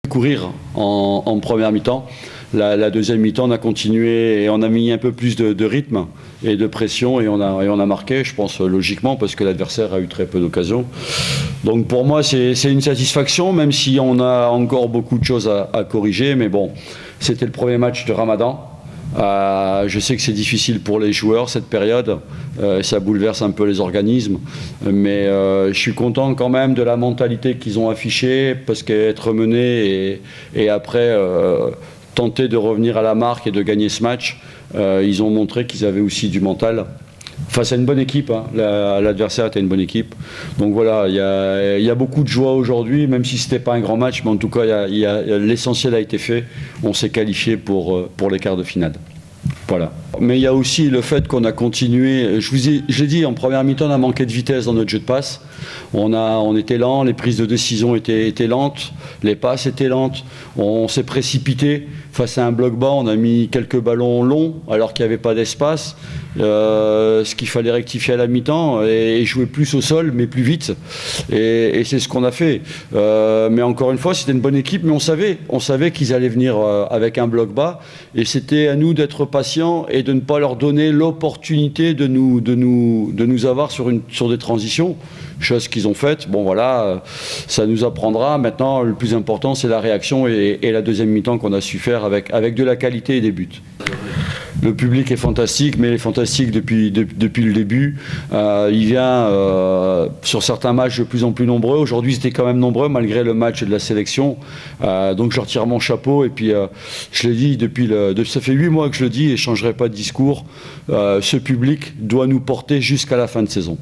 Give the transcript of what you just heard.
courir en première mi-temps. La deuxième mi-temps, on a continué et on a mis un peu plus de rythme et de pression et on a marqué, je pense, logiquement, parce que l'adversaire a eu très peu d'occasions. Donc pour moi, c'est une satisfaction, même si on a encore beaucoup de choses à corriger. Mais bon, c'était le premier match de Ramadan. Je sais que c'est difficile pour les joueurs cette période, ça bouleverse un peu les organismes, mais je suis content quand même de la mentalité qu'ils ont affichée, parce qu'être mené et après tenter de revenir à la marque et de gagner ce match, ils ont montré qu'ils avaient aussi du mental. Face à une bonne équipe, hein. L'adversaire était une bonne équipe. Donc voilà, il y a beaucoup de joie aujourd'hui, même si ce n'était pas un grand match, mais en tout cas, l'essentiel a été fait. On s'est qualifié pour les quarts de finale. Voilà. Mais il y a aussi le fait qu'on a continué, je l'ai dit, en première mi-temps, on a manqué de vitesse dans notre jeu de passe. On était lent, les prises de décision étaient lentes, les passes étaient lentes, on s'est précipité face à un bloc bas, on a mis quelques ballons longs alors qu'il n'y avait pas d'espace, ce qu'il fallait rectifier à la mi-temps et jouer plus au sol mais plus vite, et c'est ce qu'on a fait. Mais encore une fois, c'était une bonne équipe, mais on savait qu'ils allaient venir avec un bloc bas, et c'était à nous d'être patients et de ne pas leur donner l'opportunité de nous avoir sur des transitions, chose qu'ils ont faite. Bon voilà, ça nous apprendra. Maintenant, le plus important, c'est la réaction et la deuxième mi-temps qu'on a su faire avec de la qualité et des buts. Le public est fantastique, mais il est fantastique depuis le début. Il vient sur certains matchs de plus en plus nombreux. Aujourd'hui, c'était quand même nombreux malgré le match de la sélection. Donc je retire mon chapeau. Et puis, je l'ai dit, ça fait 8 mois que je le dis et je ne changerai pas de discours. Ce public doit nous porter jusqu'à la fin de saison.